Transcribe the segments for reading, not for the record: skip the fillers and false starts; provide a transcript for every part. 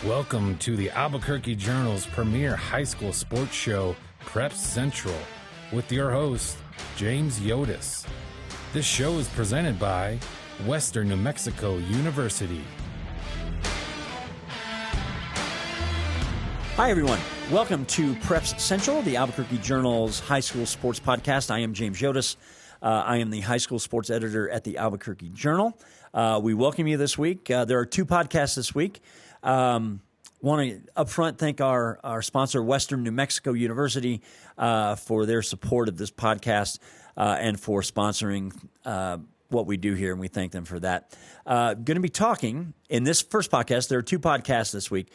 Welcome to the Albuquerque Journal's premier high school sports show, Prep Central, with your host, James Yodice. This show is presented by Western New Mexico University. Hi, everyone. Welcome to Preps Central, the Albuquerque Journal's high school sports podcast. I am James Yodice. I am the high school sports editor at the Albuquerque Journal. We welcome you this week. There are two podcasts this week. Want to up front thank our sponsor, Western New Mexico University, for their support of this podcast and for sponsoring what we do here, and we thank them for that. Going to be talking in this first podcast. There are two podcasts this week.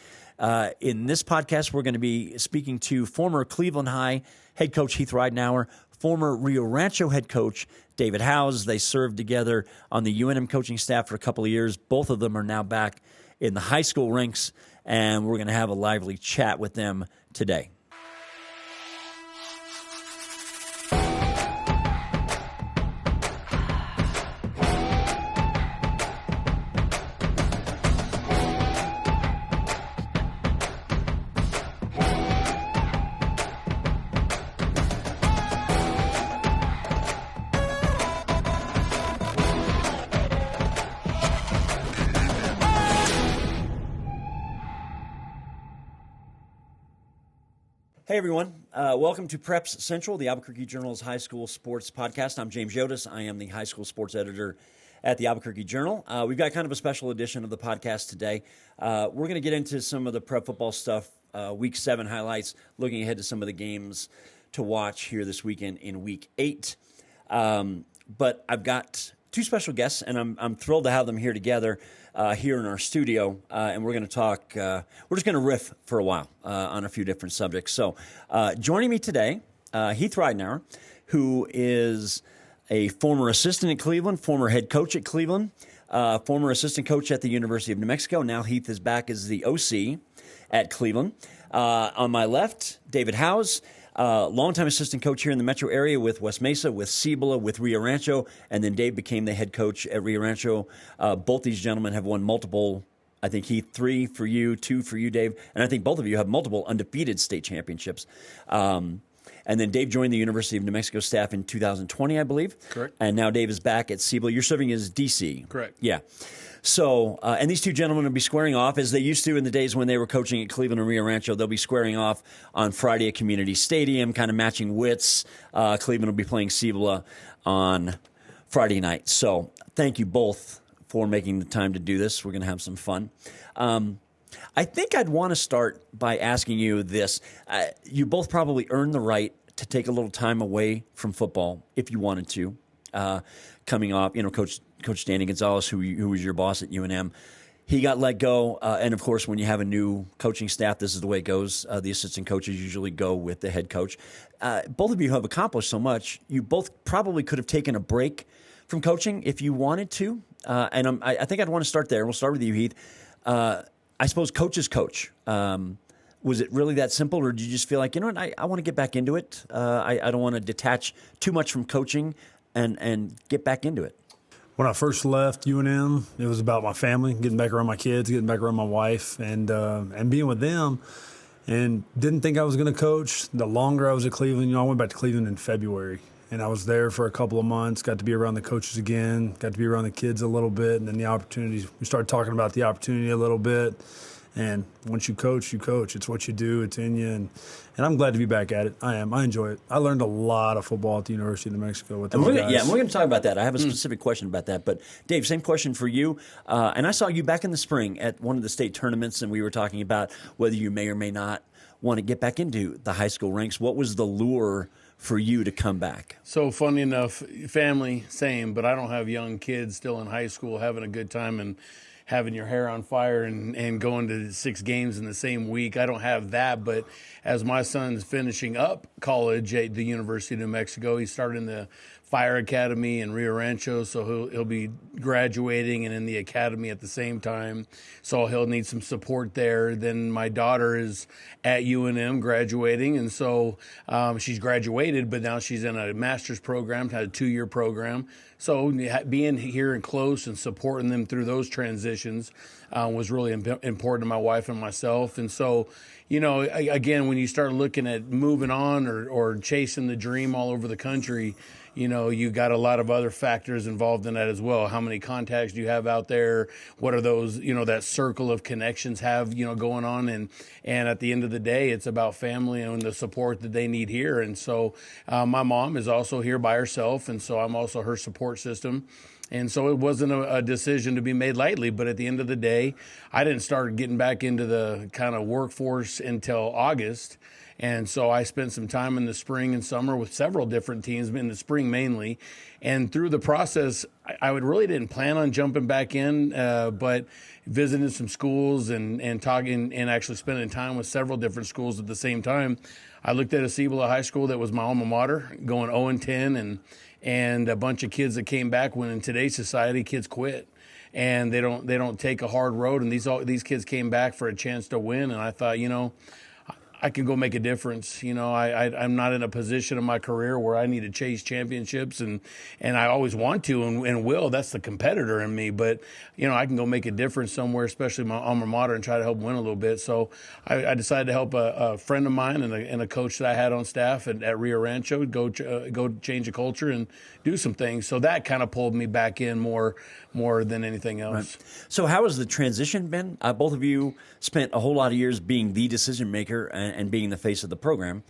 In this podcast, we're going to be speaking to former Cleveland High head coach Heath Ridenour, former Rio Rancho head coach David Howes. They served together on the UNM coaching staff for a couple of years. Both of them are now back in the high school ranks, and we're going to have a lively chat with them today. Hey, everyone. Welcome to Preps Central, the Albuquerque Journal's high school sports podcast. I'm James Yodice. I am the high school sports editor at the Albuquerque Journal. We've got kind of a special edition of the podcast today. We're going to get into some of the prep football stuff, Week 7 highlights, looking ahead to some of the games to watch here this weekend in Week 8. But I've got two special guests, and I'm thrilled to have them here together here in our studio, and we're going to talk. We're just going to riff for a while on a few different subjects. So, joining me today, Heath Ridenour, who is a former assistant at Cleveland, former head coach at Cleveland, former assistant coach at the University of New Mexico. Now Heath is back as the OC at Cleveland. On my left, David Howes. Longtime assistant coach here in the metro area with West Mesa, with Cibola, with Rio Rancho, and then Dave became the head coach at Rio Rancho. Both these gentlemen have won multiple, I think Heath, 3 for you, 2 for you, Dave, and I think both of you have multiple undefeated state championships. And then Dave joined the University of New Mexico staff in 2020, I believe. Correct. And now Dave is back at Cibola. You're serving as DC. Correct. Yeah. So, and these two gentlemen will be squaring off, as they used to in the days when they were coaching at Cleveland and Rio Rancho. They'll be squaring off on Friday at Community Stadium, kind of matching wits. Cleveland will be playing Cibola on Friday night. So, thank you both for making the time to do this. We're going to have some fun. I think I'd want to start by asking you this. You both probably earned the right to take a little time away from football if you wanted to. Coming off, Coach Danny Gonzalez, who was your boss at UNM, he got let go. And, of course, when you have a new coaching staff, this is the way it goes. The assistant coaches usually go with the head coach. Both of you have accomplished so much. You both probably could have taken a break from coaching if you wanted to. And I think I'd want to start there. We'll start with you, Heath. I suppose coach is coach. Was it really that simple, or did you just feel like, I want to get back into it? I don't want to detach too much from coaching and get back into it. When I first left UNM, it was about my family, getting back around my kids, getting back around my wife, and being with them. And didn't think I was going to coach. The longer I was at Cleveland, I went back to Cleveland in February, and I was there for a couple of months. Got to be around the coaches again. Got to be around the kids a little bit, and then the opportunities. We started talking about the opportunity a little bit. And once you coach, you coach. It's what you do. It's in you. And I'm glad to be back at it. I am. I enjoy it. I learned a lot of football at the University of New Mexico with those guys. Yeah, and we're going to talk about that. I have a specific question about that. But, Dave, same question for you. And I saw you back in the spring at one of the state tournaments, and we were talking about whether you may or may not want to get back into the high school ranks. What was the lure for you to come back? So, funny enough, family, same, but I don't have young kids still in high school having a good time and having your hair on fire and going to 6 games in the same week. I don't have that, but as my son's finishing up college at the University of New Mexico, he started in the fire academy in Rio Rancho, so he'll be graduating and in the academy at the same time. So he'll need some support there. Then my daughter is at UNM graduating, and so she's graduated, but now she's in a master's program, had a 2-year program. So being here and close and supporting them through those transitions was really important to my wife and myself. And so, again, when you start looking at moving on or chasing the dream all over the country, you got a lot of other factors involved in that as well. How many contacts do you have out there? What are those, that circle of connections have, going on? And at the end of the day, it's about family and the support that they need here. And so my mom is also here by herself, and so I'm also her support system. And so it wasn't a decision to be made lightly, but at the end of the day, I didn't start getting back into the kind of workforce until August. And so I spent some time in the spring and summer with several different teams, in the spring mainly. And through the process, I really didn't plan on jumping back in, but visiting some schools and talking and actually spending time with several different schools at the same time, I looked at a Cibola high school that was my alma mater, going 0-10, and a bunch of kids that came back when in today's society, kids quit. And they don't take a hard road. And these kids came back for a chance to win. And I thought, I can go make a difference. I'm not in a position in my career where I need to chase championships, and I always want to and will. That's the competitor in me. But, I can go make a difference somewhere, especially my alma mater, and try to help win a little bit. So I decided to help a friend of mine and a coach that I had on staff at Rio Rancho go change the culture and do some things. So that kind of pulled me back in more than anything else. Right. So how has the transition been? Both of you spent a whole lot of years being the decision maker and being the face of the program.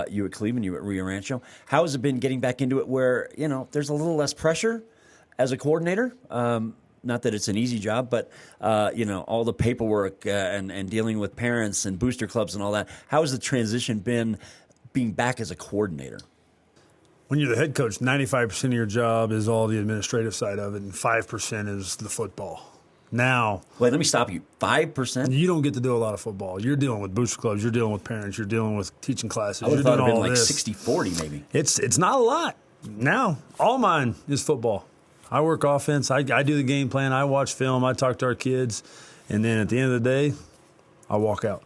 You at Cleveland, you at Rio Rancho. How has it been getting back into it where, there's a little less pressure as a coordinator? Not that it's an easy job, but, all the paperwork and dealing with parents and booster clubs and all that. How has the transition been being back as a coordinator? When you're the head coach, 95% of your job is all the administrative side of it, and 5% is the football. Now, wait, let me stop you. 5%? You don't get to do a lot of football. You're dealing with booster clubs. You're dealing with parents. You're dealing with teaching classes. I would have you're thought doing it'd been all like this. 60-40 maybe. It's not a lot. Now, all mine is football. I work offense. I do the game plan. I watch film. I talk to our kids. And then at the end of the day, I walk out.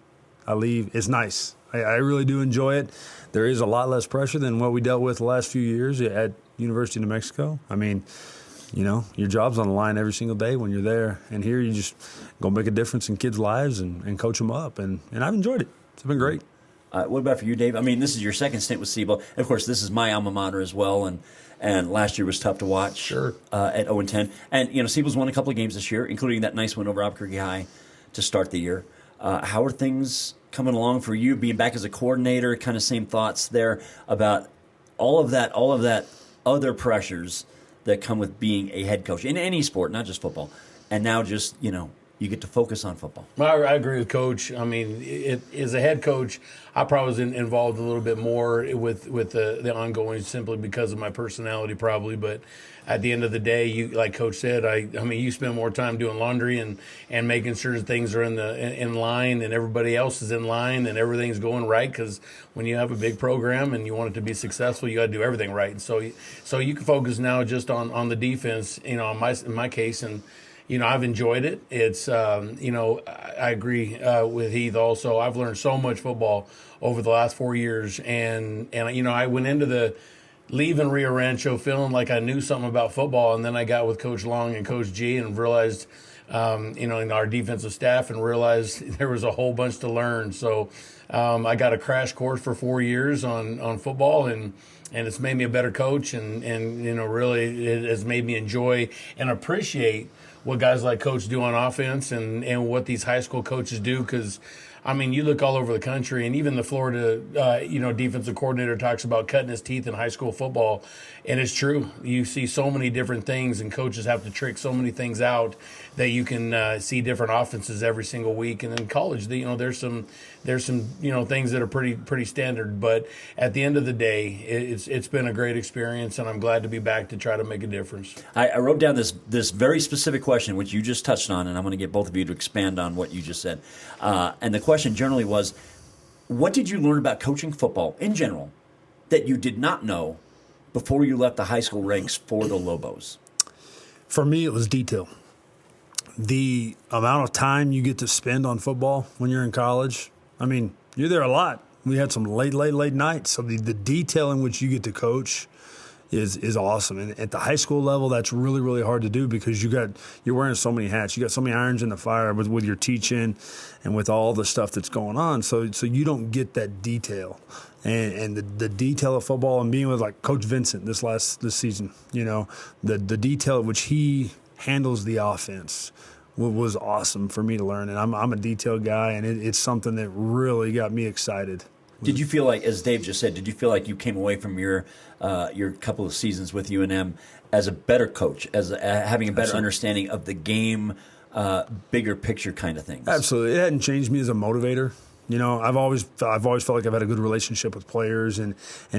I leave. It's nice. I really do enjoy it. There is a lot less pressure than what we dealt with the last few years at University of New Mexico. I mean, your job's on the line every single day when you're there. And here you just go make a difference in kids' lives and coach them up. And I've enjoyed it. It's been great. What about for you, Dave? I mean, this is your second stint with Cibola. Of course, this is my alma mater as well. And last year was tough to watch. Sure. At 0-10. And, Cibola's won a couple of games this year, including that nice win over Albuquerque High to start the year. How are things coming along for you, being back as a coordinator? Kind of same thoughts there about all of that other pressures that come with being a head coach in any sport, not just football. And now just, you get to focus on football. I agree with Coach. I mean, as a head coach, I probably was involved a little bit more with the ongoing simply because of my personality probably. But at the end of the day, you, like Coach said, I mean, you spend more time doing laundry and making sure that things are in line and everybody else is in line and everything's going right. Because when you have a big program and you want it to be successful, you got to do everything right. So you can focus now just on the defense, in my case, and I've enjoyed it. It's I agree with Heath also. I've learned so much football over the last 4 years, and I went into leaving Rio Rancho feeling like I knew something about football, and then I got with Coach Long and Coach G and realized, in our defensive staff, and realized there was a whole bunch to learn. So I got a crash course for 4 years on football, and it's made me a better coach, and really it has made me enjoy and appreciate what guys like Coach do on offense and what these high school coaches do. Because, I mean, you look all over the country, and even the Florida, defensive coordinator talks about cutting his teeth in high school football. And it's true. You see so many different things, and coaches have to trick so many things out that you can see different offenses every single week. And in college, there's some things that are pretty standard. But at the end of the day, it's been a great experience, and I'm glad to be back to try to make a difference. I wrote down this very specific question, which you just touched on, and I'm going to get both of you to expand on what you just said. And the question generally was, what did you learn about coaching football in general that you did not know before you left the high school ranks for the Lobos? For me, it was detail. The amount of time you get to spend on football when you're in college, I mean, you're there a lot. We had some late nights. So the detail in which you get to coach is awesome. And at the high school level, that's really, really hard to do because you're wearing so many hats. You got so many irons in the fire with your teaching and with all the stuff that's going on. So you don't get that detail. And the detail of football and being with like Coach Vincent this season, the detail at which he handles the offense was awesome for me to learn. And I'm a detail guy, and it's something that really got me excited. Did you feel like, as Dave just said, did you feel like you came away from your couple of seasons with UNM as a better coach, as having a better understanding of the game, bigger picture kind of things? Absolutely. It hadn't changed me as a motivator. I've always felt like I've had a good relationship with players and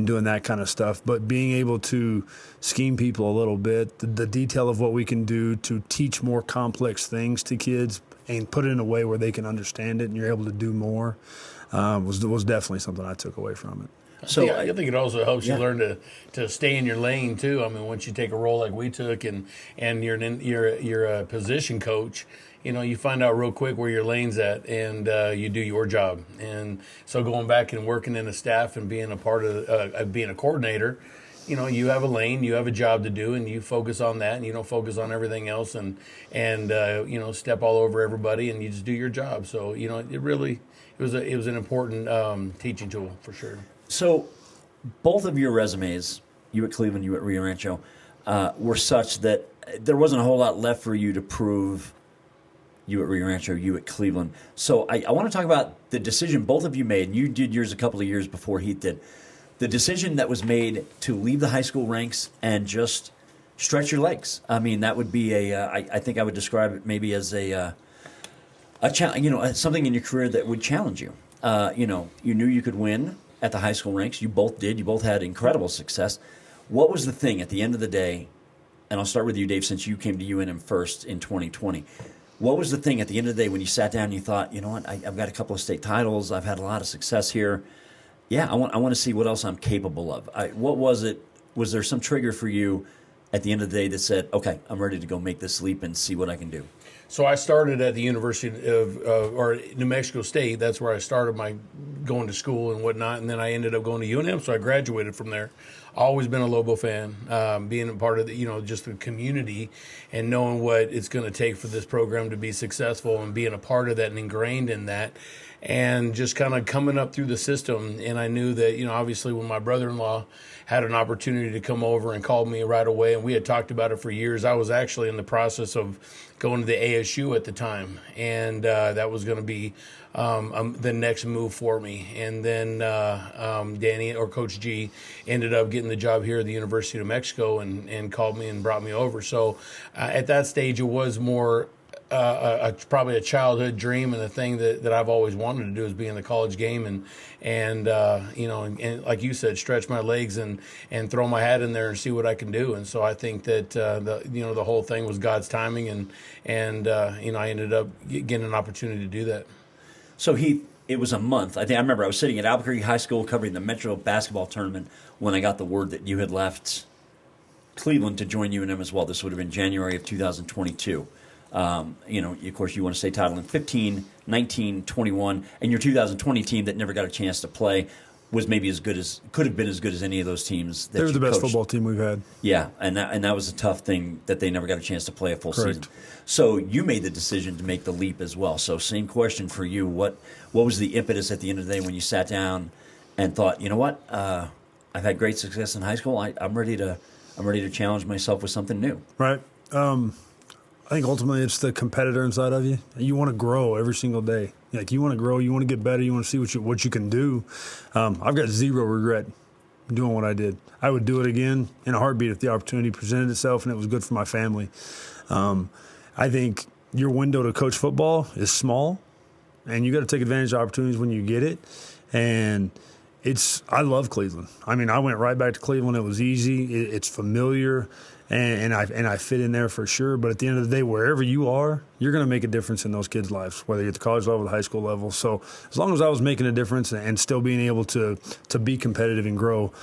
doing that kind of stuff. But being able to scheme people a little bit, the detail of what we can do to teach more complex things to kids and put it in a way where they can understand it and you're able to do more was definitely something I took away from it. So I think it also helps you learn to stay in your lane too. I mean, once you take a role like we took, and you're a position coach, you find out real quick where your lane's at, and you do your job. And so going back and working in a staff and being a part of being a coordinator, you have a lane, you have a job to do, and you focus on that, and you don't focus on everything else, and step all over everybody, and you just do your job. So it was an important teaching tool for sure. So, both of your resumes, you at Cleveland, you at Rio Rancho, were such that there wasn't a whole lot left for you to prove. You at Rio Rancho, you at Cleveland. So I want to talk about the decision both of you made. You did yours a couple of years before Heath did. The decision that was made to leave the high school ranks and just stretch your legs. I mean, that would be I think I would describe it maybe as a challenge, something in your career that would challenge you. You knew you could win at the high school ranks. You both did. You both had incredible success. What was the thing at the end of the day, and I'll start with you, Dave, since you came to UNM first in 2020. What was the thing at the end of the day when you sat down and you thought, you know what, I've got a couple of state titles. I've had a lot of success here. Yeah, I want to see what else I'm capable of. What was it? Was there some trigger for you at the end of the day that said, okay, I'm ready to go make this leap and see what I can do? So I started at the University or New Mexico State. That's where I started my going to school and whatnot. And then I ended up going to UNM, so I graduated from there. Always been a Lobo fan, being a part of just the community and knowing what it's going to take for this program to be successful and being a part of that and ingrained in that. And just kind of coming up through the system. And I knew that, obviously when my brother-in-law had an opportunity to come over and called me right away, and we had talked about it for years. I was actually in the process of going to the ASU at the time, and that was going to be the next move for me. And then Danny, or Coach G, ended up getting the job here at the University of New Mexico and called me and brought me over. So at that stage, it was more probably a childhood dream and a thing that I've always wanted to do is be in the college game and like you said, stretch my legs and throw my hat in there and see what I can do. And so I think that the whole thing was God's timing and I ended up getting an opportunity to do that. So Heath, it was a month. I remember I was sitting at Albuquerque High School covering the Metro basketball tournament when I got the word that you had left Cleveland to join UNM as well. This would have been January of 2022. Of course, you won a state title in 15, 19, 21, and your 2020 team that never got a chance to play was maybe could have been as good as any of those teams that they were the best coached. Football team we've had. Yeah, and that was a tough thing that they never got a chance to play a full Correct. season. So you made the decision to make the leap as well. So same question for you. What was the impetus at the end of the day when you sat down and thought, you know what, I've had great success in high school. I'm ready to challenge myself with something new. Right. I think ultimately it's the competitor inside of you. You want to grow every single day. Like you want to grow, you want to get better, you want to see what you can do. I've got zero regret doing what I did. I would do it again in a heartbeat if the opportunity presented itself and it was good for my family. I think your window to coach football is small, and you got to take advantage of opportunities when you get it. And I love Cleveland. I mean, I went right back to Cleveland. It was easy. It's familiar. And I fit in there for sure. But at the end of the day, wherever you are, you're going to make a difference in those kids' lives, whether you're at the college level or the high school level. So as long as I was making a difference and still being able to be competitive and grow,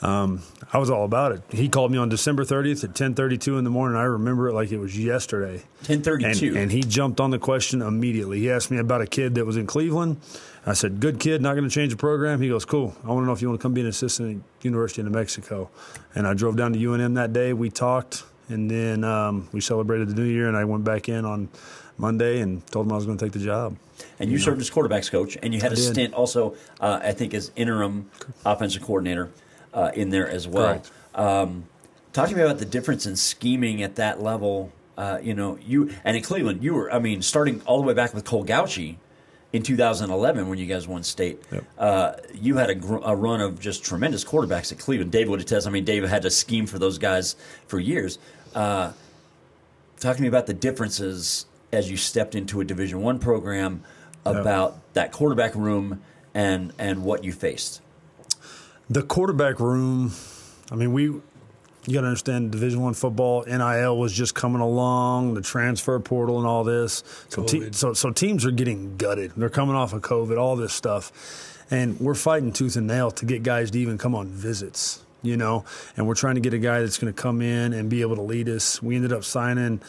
I was all about it. He called me on December 30th at 10:32 in the morning. I remember it like it was yesterday. 10:32. And he jumped on the question immediately. He asked me about a kid that was in Cleveland. I said, good kid, not going to change the program. He goes, cool. I want to know if you want to come be an assistant at University of New Mexico. And I drove down to UNM that day. We talked, and then we celebrated the new year, and I went back in on Monday and told him I was going to take the job. And you served as quarterbacks coach, and you had a stint also, I think, as interim offensive coordinator in there as well. Talk to me about the difference in scheming at that level. You and in Cleveland, you were, starting all the way back with Cole Gauchi in 2011 when you guys won state. Yep. You had a run of just tremendous quarterbacks at Cleveland. Dave would attest. Dave had to scheme for those guys for years. Talk to me about the differences as you stepped into a Division I program about that quarterback room and what you faced. The quarterback room, you got to understand Division I football, NIL was just coming along, the transfer portal and all this. So teams are getting gutted. They're coming off of COVID, all this stuff. And we're fighting tooth and nail to get guys to even come on visits, and we're trying to get a guy that's going to come in and be able to lead us. We ended up signing,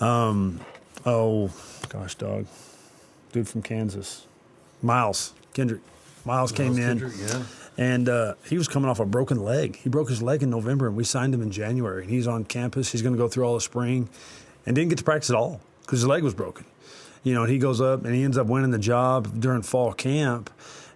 dude from Kansas, Miles Kendrick. Miles came in. Kendrick, yeah. And he was coming off a broken leg. He broke his leg in November, and we signed him in January. And he's on campus. He's going to go through all the spring and didn't get to practice at all because his leg was broken. And he goes up, and he ends up winning the job during fall camp.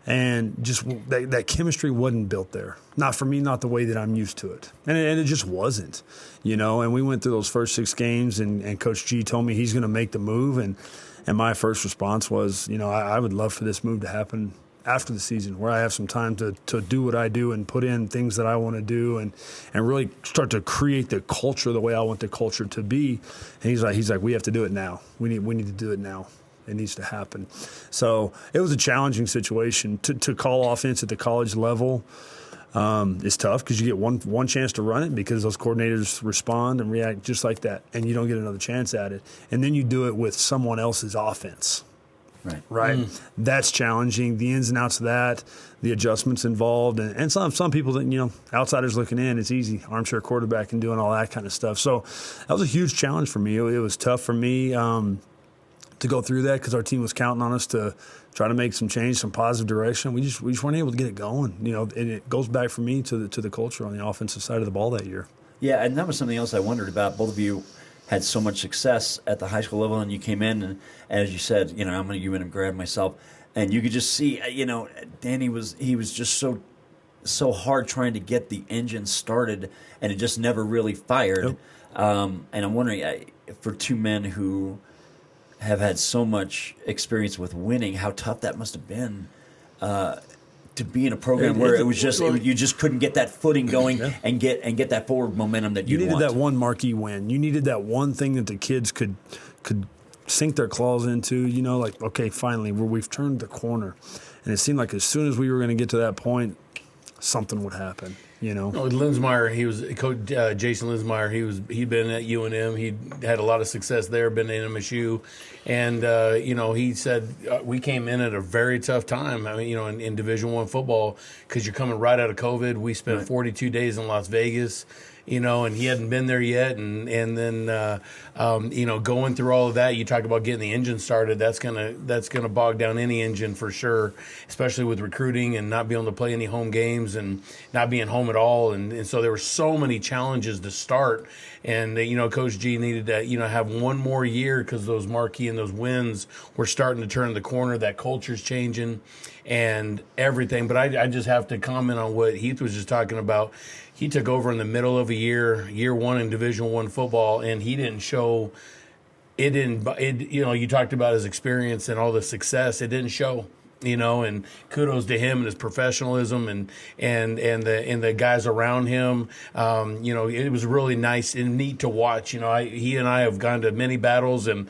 And just that chemistry wasn't built there. Not for me, not the way that I'm used to it. And it just wasn't, And we went through those first 6 games, and Coach G told me he's going to make the move. And my first response was, I would love for this move to happen after the season, where I have some time to do what I do and put in things that I want to do and really start to create the culture the way I want the culture to be. And he's like, we have to do it now. We need to do it now. It needs to happen. So it was a challenging situation to call offense at the college level. It's tough because you get one chance to run it because those coordinators respond and react just like that, and you don't get another chance at it. And then you do it with someone else's offense. Right. That's challenging. The ins and outs of that, the adjustments involved, and some people that outsiders looking in, it's easy, armchair quarterback and doing all that kind of stuff. So that was a huge challenge for me. It was tough for me to go through that because our team was counting on us to try to make some change, some positive direction. We just weren't able to get it going. And it goes back for me to the culture on the offensive side of the ball that year. Yeah, and that was something else I wondered about. Both of you had so much success at the high school level, and you came in, and as you said, I'm going to UNM grad myself, and you could just see, Danny was just so hard trying to get the engine started, and it just never really fired. Yep. And I'm wondering, for two men who have had so much experience with winning, how tough that must have been to be in a program where it was just you just couldn't get that footing going and get that forward momentum that you needed. That one marquee win. You needed that one thing that the kids could sink their claws into. Okay, finally, we've turned the corner, and it seemed like as soon as we were going to get to that point, something would happen. Linsmeyer, he was Coach Jason Linsmeyer. He'd been at UNM. He had a lot of success there. Been in MSU, and he said we came in at a very tough time. In Division I football because you're coming right out of COVID. We spent 42 days in Las Vegas. And he hadn't been there yet, and then going through all of that, you talk about getting the engine started. That's gonna bog down any engine for sure, especially with recruiting and not being able to play any home games and not being home at all. And so there were so many challenges to start. And Coach G needed to have one more year because those marquee and those wins were starting to turn the corner. That culture's changing and everything. But I just have to comment on what Heath was just talking about. He took over in the middle of year one in Division I football, and he didn't show. It didn't. You talked about his experience and all the success. It didn't show. And kudos to him and his professionalism and the guys around him. It was really nice and neat to watch. He and I have gone to many battles and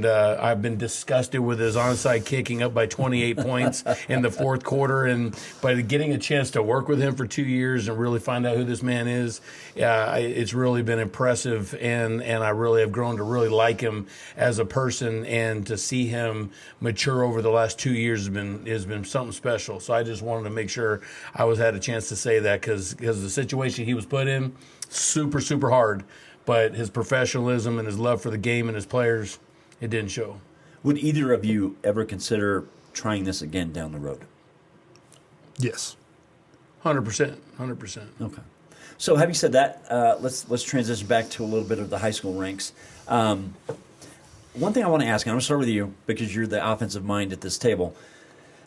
I've been disgusted with his onside kicking up by 28 points in the fourth quarter. And by getting a chance to work with him for 2 years and really find out who this man is, it's really been impressive. And I really have grown to really like him as a person, and to see him mature over the last 2 years has been something special. So I just wanted to make sure I had a chance to say that because the situation he was put in, super, super hard. But his professionalism and his love for the game and his players, it didn't show. Would either of you ever consider trying this again down the road? Yes. 100%. 100%. Okay. So having said that, let's transition back to a little bit of the high school ranks. One thing I want to ask, and I'm going to start with you because you're the offensive mind at this table.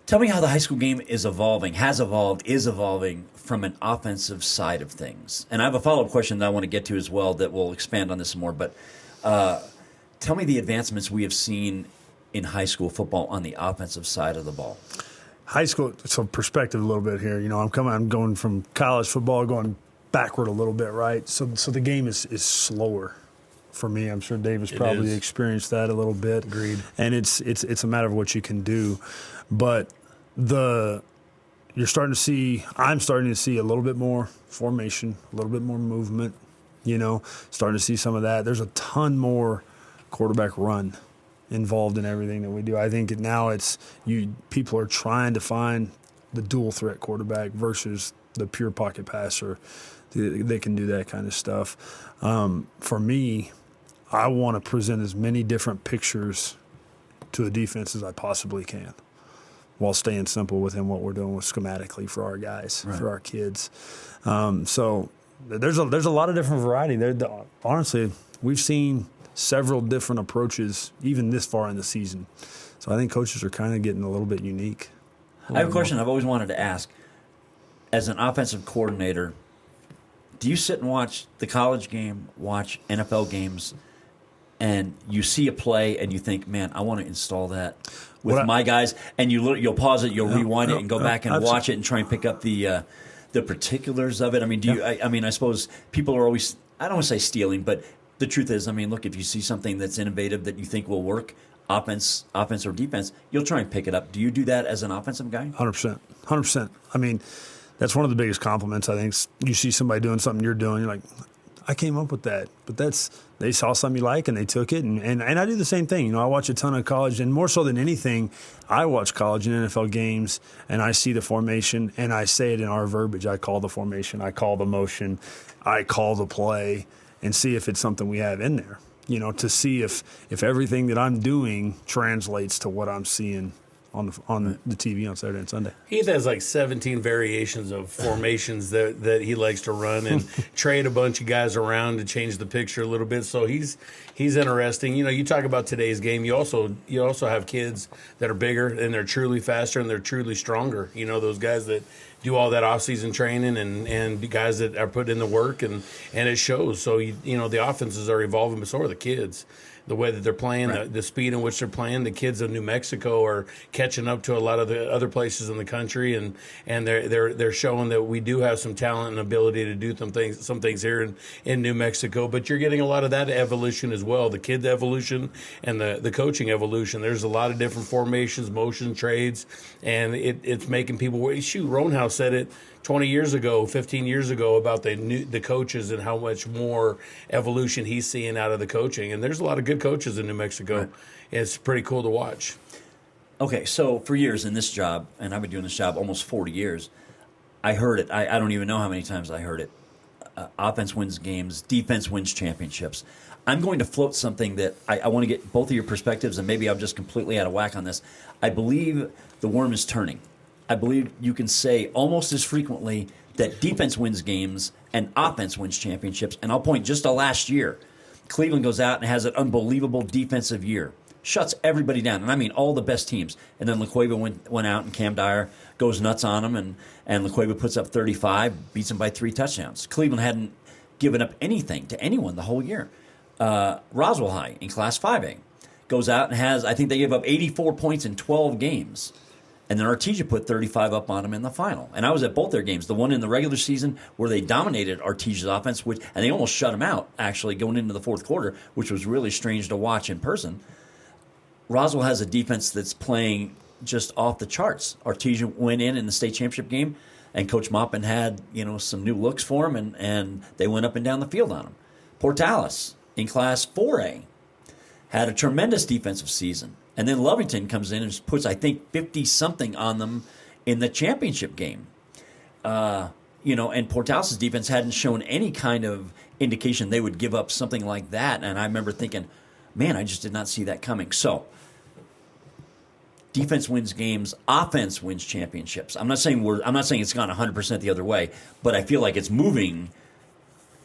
Tell me how the high school game is evolving, is evolving from an offensive side of things. And I have a follow-up question that I want to get to as well that will expand on this more. But tell me the advancements we have seen in high school football on the offensive side of the ball. High school, so perspective a little bit here. I'm going from college football, going backward a little bit, right? So the game is slower for me. I'm sure Davis probably experienced that a little bit. Agreed. And it's a matter of what you can do. But I'm starting to see a little bit more formation, a little bit more movement, starting to see some of that. There's a ton more quarterback run involved in everything that we do. I think now people are trying to find the dual threat quarterback versus the pure pocket passer. They can do that kind of stuff. For me, I want to present as many different pictures to a defense as I possibly can, while staying simple within what we're doing with schematically for our guys, for our kids. So there's a lot of different variety. Honestly, we've seen several different approaches even this far in the season. So I think coaches are kind of getting a little bit unique. I have a question I've always wanted to ask. As an offensive coordinator, do you sit and watch the college game, watch NFL games, and you see a play and you think, man, I want to install that with my guys, and you'll pause it, you'll rewind it, and go back and watch it and try and pick up the particulars of it? I mean, I suppose people are always, I don't want to say stealing, but the truth is, look, if you see something that's innovative that you think will work, offense or defense, you'll try and pick it up. Do you do that as an offensive guy? 100%. 100%. That's one of the biggest compliments, I think. You see somebody doing something you're doing, you're like, I came up with that. But they saw something you like and they took it. And I do the same thing. I watch a ton of college, and more so than anything, I watch college and NFL games, and I see the formation, and I say it in our verbiage. I call the formation, I call the motion, I call the play, and see if it's something we have in there. To see if everything that I'm doing translates to what I'm seeing on the TV on Saturday and Sunday. Heath has like 17 variations of formations that he likes to run and trade a bunch of guys around to change the picture a little bit. So he's interesting. You talk about today's game. You also have kids that are bigger and they're truly faster and they're truly stronger. Those guys that do all that off-season training and guys that are put in the work and it shows. So the offenses are evolving, but so are the kids. The way that they're playing, the speed in which they're playing. The kids of New Mexico are catching up to a lot of the other places in the country, and they're showing that we do have some talent and ability to do some things here in New Mexico. But you're getting a lot of that evolution as well, the kids' evolution and the coaching evolution. There's a lot of different formations, motion, trades, and it's making people shoot. Roanhouse said it 20 years ago, 15 years ago about the coaches and how much more evolution he's seeing out of the coaching. And there's a lot of good coaches in New Mexico. Right. It's pretty cool to watch. Okay, so for years in this job, and I've been doing this job almost 40 years, I heard it. I don't even know how many times I heard it. Offense wins games, defense wins championships. I'm going to float something that I want to get both of your perspectives, and maybe I'm just completely out of whack on this. I believe the worm is turning. I believe you can say almost as frequently that defense wins games and offense wins championships. And I'll point just to last year. Cleveland goes out and has an unbelievable defensive year. Shuts everybody down. And I mean all the best teams. And then LaCueva went out and Cam Dyer goes nuts on him. And LaCueva puts up 35, beats him by 3 touchdowns. Cleveland hadn't given up anything to anyone the whole year. Roswell High in Class 5A goes out and has, I think they gave up 84 points in 12 games. And then Artesia put 35 up on them in the final. And I was at both their games. The one in the regular season where they dominated Artesia's offense, and they almost shut them out, actually, going into the fourth quarter, which was really strange to watch in person. Roswell has a defense that's playing just off the charts. Artesia went in the state championship game, and Coach Maupin had some new looks for him, and they went up and down the field on him. Portales in Class 4A had a tremendous defensive season. And then Lovington comes in and puts, I think, 50-something on them in the championship game. And Portales' defense hadn't shown any kind of indication they would give up something like that. And I remember thinking, man, I just did not see that coming. So defense wins games, offense wins championships. I'm not saying it's gone 100% the other way, but I feel like it's moving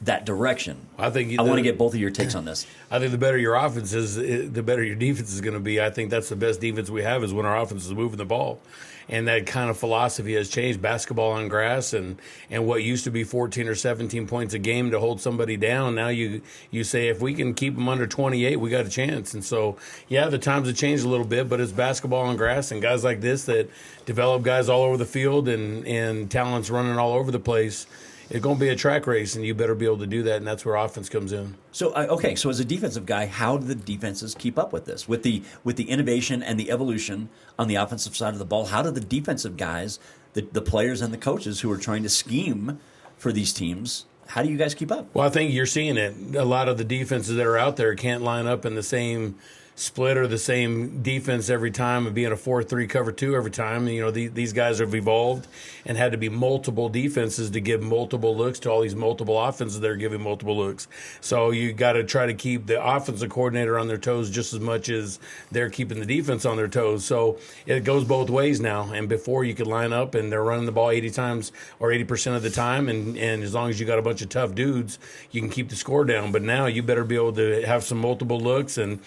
that direction. I want to get both of your takes on this. I think the better your offense is, the better your defense is going to be. I think that's the best defense we have is when our offense is moving the ball. And that kind of philosophy has changed. Basketball on grass and what used to be 14 or 17 points a game to hold somebody down, now you say if we can keep them under 28, we got a chance. And so, yeah, the times have changed a little bit, but it's basketball on grass and guys like this that develop guys all over the field and talents running all over the place. It's going to be a track race, and you better be able to do that, and that's where offense comes in. So, so as a defensive guy, how do the defenses keep up with this? With the innovation and the evolution on the offensive side of the ball, how do the defensive guys, the players and the coaches who are trying to scheme for these teams, how do you guys keep up? Well, I think you're seeing it. A lot of the defenses that are out there can't line up in the same split or the same defense every time and being a 4-3 cover 2 every time. These guys have evolved and had to be multiple defenses to give multiple looks to all these multiple offenses that are giving multiple looks. So you got to try to keep the offensive coordinator on their toes just as much as they're keeping the defense on their toes. So it goes both ways now. And before you could line up and they're running the ball 80 times or 80% of the time, and as long as you got a bunch of tough dudes, you can keep the score down. But now you better be able to have some multiple looks and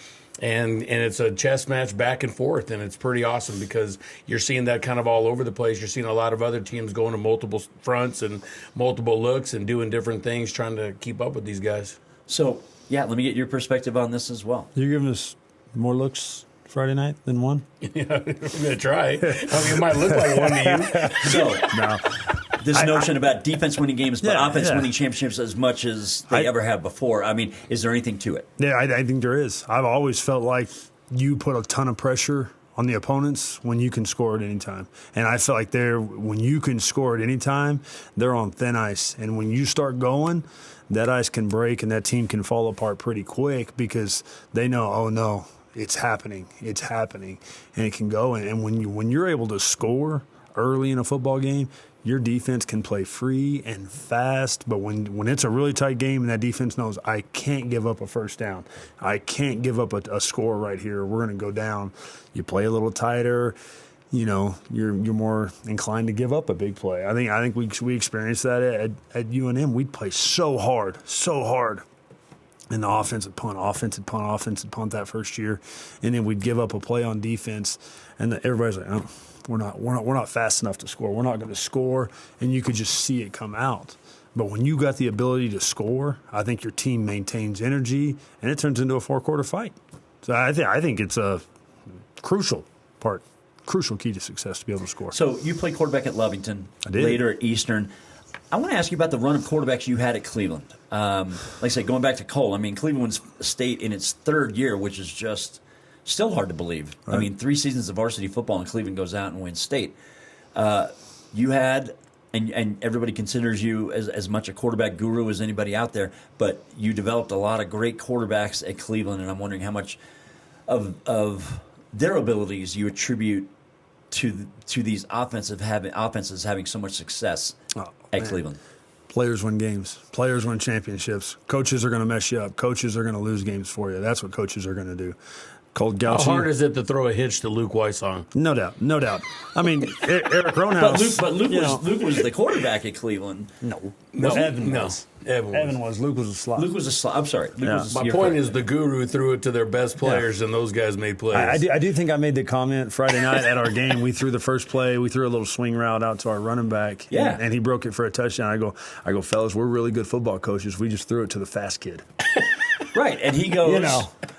it's a chess match back and forth, and it's pretty awesome because you're seeing that kind of all over the place. You're seeing a lot of other teams going to multiple fronts and multiple looks and doing different things, trying to keep up with these guys. So, let me get your perspective on this as well. You're giving us more looks Friday night than one? Yeah, I'm going to try. It might look like one to you. So, no. This notion about defense winning games, but offense winning championships as much as they ever have before. I mean, is there anything to it? Yeah, I think there is. I've always felt like you put a ton of pressure on the opponents when you can score at any time. And I feel like when you can score at any time, they're on thin ice. And when you start going, that ice can break and that team can fall apart pretty quick because they know, oh, no, it's happening. It's happening. And it can go. And when you're able to score early in a football game, your defense can play free and fast, but when it's a really tight game and that defense knows I can't give up a first down, I can't give up a score right here, we're going to go down, you play a little tighter, you're more inclined to give up a big play. I think we experienced that at UNM. We'd play so hard, in the offensive punt that first year, and then we'd give up a play on defense, and everybody's like, oh, we're not fast enough to score. We're not going to score, and you could just see it come out. But when you got the ability to score, I think your team maintains energy, and it turns into a 4-quarter fight. So I think it's a crucial key to success to be able to score. So you played quarterback at Lovington, I did. Later at Eastern. I want to ask you about the run of quarterbacks you had at Cleveland. Like I say, going back to Cole, I mean, Cleveland's state in its third year, which is just still hard to believe. Right. I mean, 3 seasons of varsity football, and Cleveland goes out and wins state. You had, and everybody considers you as much a quarterback guru as anybody out there, but you developed a lot of great quarterbacks at Cleveland, and I'm wondering how much of their abilities you attribute to these offenses having so much success at Cleveland. Players win games. Players win championships. Coaches are going to mess you up. Coaches are going to lose games for you. That's what coaches are going to do. Cold Gauchi. How hard is it to throw a hitch to Luke Weissong? No doubt. I mean, Eric Ronhouse. But Luke was the quarterback at Cleveland. No. Evan was. Luke was a slot. I'm sorry. My point is the guru threw it to their best players, and those guys made plays. I do think I made the comment Friday night at our game. We threw the first play. We threw a little swing route out to our running back, and he broke it for a touchdown. I go, fellas, we're really good football coaches. We just threw it to the fast kid. Right, and he goes.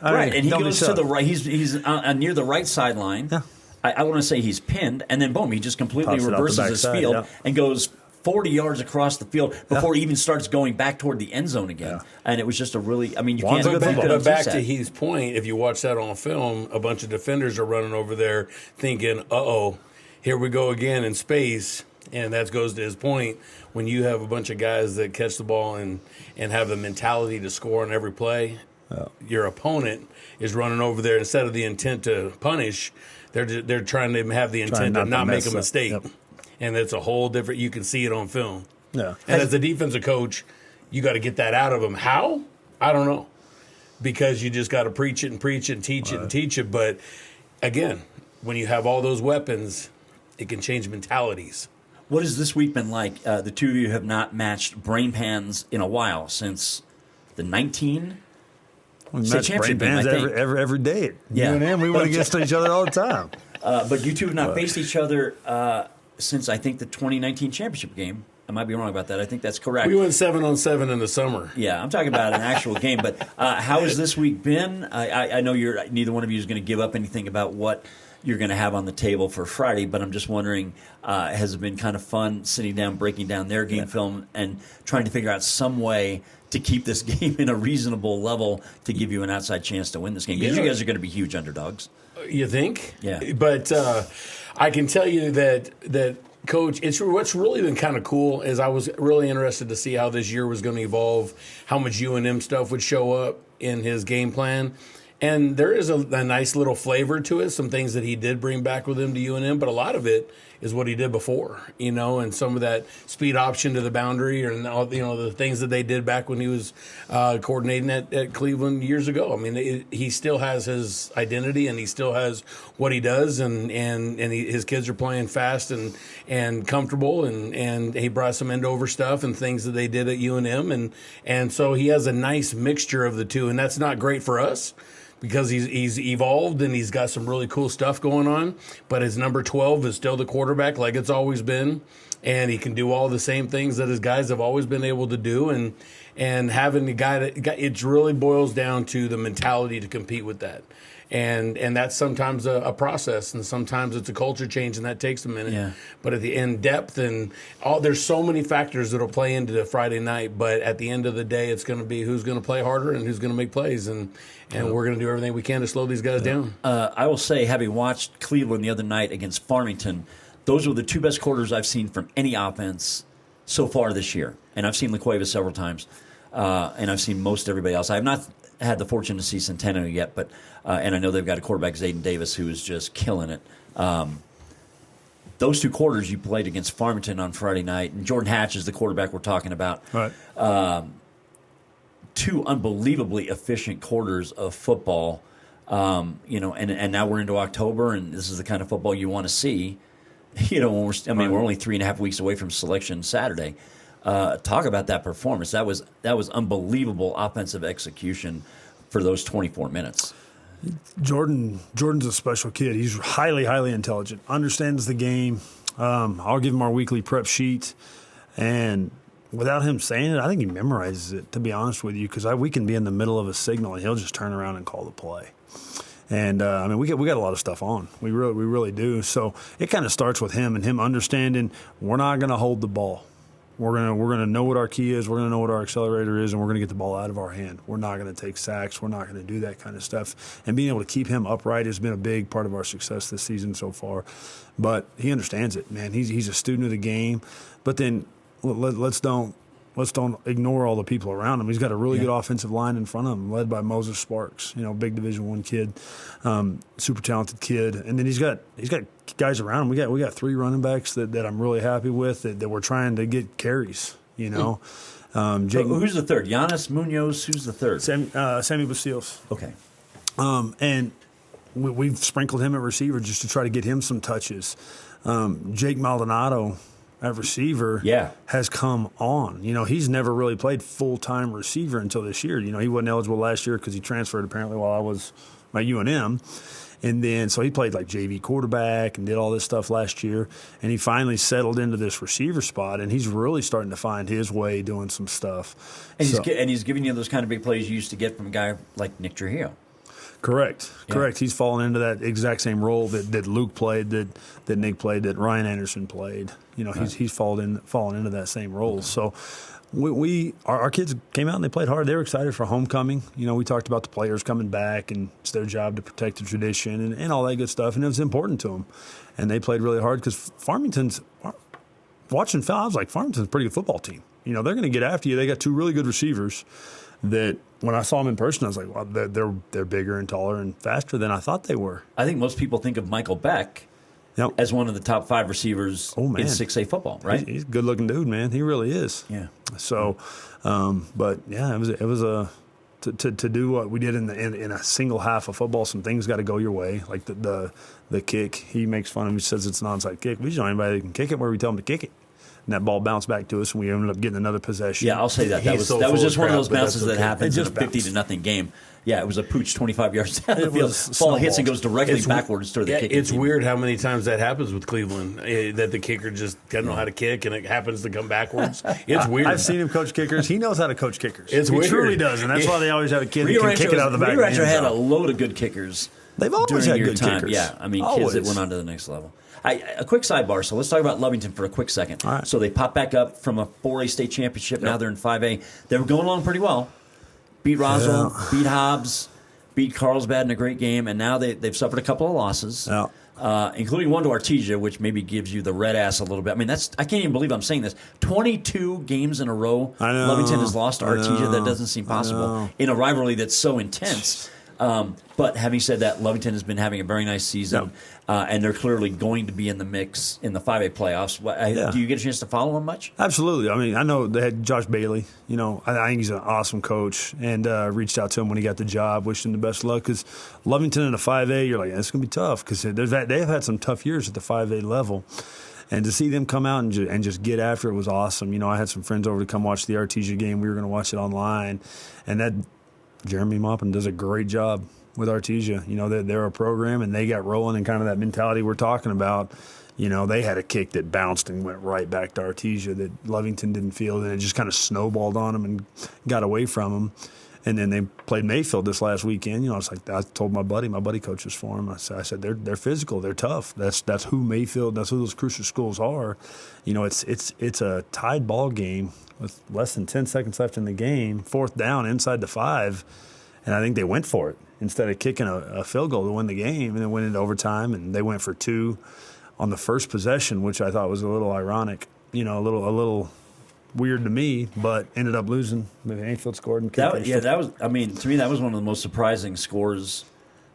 And he goes to the right. He's near the right sideline. Yeah. I want to say he's pinned, and then boom, he just completely reverses his field and goes 40 yards across the field before he even starts going back toward the end zone again. Yeah. And it was just a really, I mean, you can't. But back to Heath's point, if you watch that on film, a bunch of defenders are running over there thinking, uh-oh, here we go again in space. And that goes to his point. When you have a bunch of guys that catch the ball and have the mentality to score on every play, your opponent is running over there instead of the intent to punish. They're trying to have the intent to not make a mistake. Yep. And it's a whole different. You can see it on film. Yeah. And as a defensive coach, you got to get that out of them. How? I don't know. Because you just got to preach it and preach it and teach it and teach it. But again, when you have all those weapons, it can change mentalities. What has this week been like? The two of you have not matched brain pans in a while since the 19. We match brain pans every day. Yeah. And we went against each other all the time. But you two have not faced each other since, I think, the 2019 championship game. I might be wrong about that. I think that's correct. We went 7-on-7 in the summer. Yeah, I'm talking about an actual game. But how has this week been? I know neither one of you is going to give up anything about what you're going to have on the table for Friday, but I'm just wondering, has it been kind of fun sitting down, breaking down their game film, and trying to figure out some way to keep this game in a reasonable level to give you an outside chance to win this game? Because you guys are going to be huge underdogs. You think? Yeah. But I can tell you that Coach, what's really been kind of cool is I was really interested to see how this year was going to evolve, how much UNM stuff would show up in his game plan. And there is a nice little flavor to it, some things that he did bring back with him to UNM, but a lot of it is what he did before, and some of that speed option to the boundary and all, the things that they did back when he was coordinating at Cleveland years ago. I mean, he still has his identity and he still has what he does, and his kids are playing fast and comfortable, and he brought some end-over stuff and things that they did at UNM, and so he has a nice mixture of the two, and that's not great for us, because he's evolved and he's got some really cool stuff going on. But his number 12 is still the quarterback like it's always been. And he can do all the same things that his guys have always been able to do. And having the guy it really boils down to the mentality to compete with that. And that's sometimes a process, and sometimes it's a culture change, and that takes a minute. Yeah. But at the end, depth and there's so many factors that'll play into the Friday night. But at the end of the day, it's going to be who's going to play harder and who's going to make plays, and we're going to do everything we can to slow these guys down. I will say, having watched Cleveland the other night against Farmington, those were the two best quarters I've seen from any offense so far this year. And I've seen LaCueva several times, and I've seen most everybody else. I have not had the fortune to see Centennial yet, but and I know they've got a quarterback, Zayden Davis, who is just killing it. Those two quarters you played against Farmington on Friday night, and Jordan Hatch is the quarterback we're talking about. Right. Two unbelievably efficient quarters of football, and now we're into October, and this is the kind of football you want to see. When we're only 3.5 weeks away from Selection Saturday. Talk about that performance. That was unbelievable offensive execution for those 24 minutes. Jordan's a special kid. He's highly, highly intelligent, understands the game. I'll give him our weekly prep sheet, and without him saying it, I think he memorizes it, to be honest with you, because we can be in the middle of a signal, and he'll just turn around and call the play. And, we got a lot of stuff on. We really do. So it kind of starts with him and him understanding we're not going to hold the ball. We're gonna know what our key is. We're gonna know what our accelerator is, and we're gonna get the ball out of our hand. We're not gonna take sacks. We're not gonna do that kind of stuff. And being able to keep him upright has been a big part of our success this season so far. But he understands it, man. He's a student of the game. But then let's don't ignore all the people around him. He's got a really good offensive line in front of him, led by Moses Sparks. Big Division I kid, super talented kid. And then he's got guys around him. We got 3 running backs that I'm really happy with that we're trying to get carries. Jake, who's the third? Giannis Munoz. Who's the third? Sammy Bastios. Okay. And we've sprinkled him at receiver just to try to get him some touches. Jake Maldonado at receiver has come on. He's never really played full-time receiver until this year. He wasn't eligible last year because he transferred apparently while I was at UNM. And then so he played like JV quarterback and did all this stuff last year. And he finally settled into this receiver spot, and he's really starting to find his way doing some stuff. And he's giving you those kind of big plays you used to get from a guy like Nick Trujillo. Correct. He's fallen into that exact same role that Luke played, that Nick played, that Ryan Anderson played. He's fallen into that same role. So our kids came out and they played hard. They were excited for homecoming. We talked about the players coming back, and it's their job to protect the tradition and all that good stuff. And it was important to them. And they played really hard because watching film, I was like, Farmington's a pretty good football team. They're going to get after you. They got 2 really good receivers that when I saw them in person, I was like, well, they're bigger and taller and faster than I thought they were. I think most people think of Michael Beck as one of the top 5 receivers in 6A football, right? He's a good-looking dude, man. He really is. Yeah. So, but yeah, it was a to do what we did in a single half of football. Some things got to go your way, like the kick. He makes fun of me, says it's an onside kick. We just don't have anybody that can kick it where we tell him to kick it. And that ball bounced back to us, and we ended up getting another possession. Yeah, I'll say that. That was just one of those bounces that happens in a 50-0 game. Yeah, it was a pooch 25 yards down the field. Ball hits and goes directly backwards toward the kicking It's team. weird how many times that happens with Cleveland, that the kicker just doesn't know how to kick, and it happens to come backwards. It's weird. I've seen him coach kickers. He knows how to coach kickers. It's weird. He truly does, and that's why they always have a kid that can kick it out of the back. Rio Rancho had a load of good kickers. They've always had good kickers. Yeah, I mean, kids that went on to the next level. A quick sidebar. So let's talk about Lovington for a quick second. All right. So they popped back up from a 4A state championship. Now they're in 5A. They were going along pretty well. Beat Roswell, beat Hobbs, beat Carlsbad in a great game, and now they've suffered a couple of losses, including one to Artesia, which maybe gives you the red ass a little bit. I mean, I can't even believe I'm saying this. 22 games in a row, Lovington has lost to Artesia. That doesn't seem possible in a rivalry that's so intense. But having said that, Lovington has been having a very nice season, and they're clearly going to be in the mix in the 5A playoffs. Do you get a chance to follow them much? Absolutely. I mean, I know they had Josh Bailey. You know, I think he's an awesome coach, and reached out to him when he got the job, wished him the best of luck. Because Lovington in the 5A, you're like, it's going to be tough because they've had some tough years at the 5A level. And to see them come out and just get after it was awesome. You know, I had some friends over to come watch the Artesia game. We were going to watch it online, and that Jeremy Maupin does a great job with Artesia. You know, they're a program, and they got rolling in kind of that mentality we're talking about. You know, they had a kick that bounced and went right back to Artesia that Lovington didn't feel, and it just kind of snowballed on them and got away from them. And then they played Mayfield this last weekend. You know, it's like I told my buddy coaches for them. I said they're physical, they're tough. That's who Mayfield, that's who those crucial schools are. You know, it's a tied ball game with less than 10 seconds left in the game, 4th down inside the 5, and I think they went for it instead of kicking a field goal to win the game, and it went into overtime, and they went for 2 on the first possession, which I thought was a little ironic. You know, a little weird to me, but ended up losing. Mayfield scored and kicked. That was. I mean, to me, that was one of the most surprising scores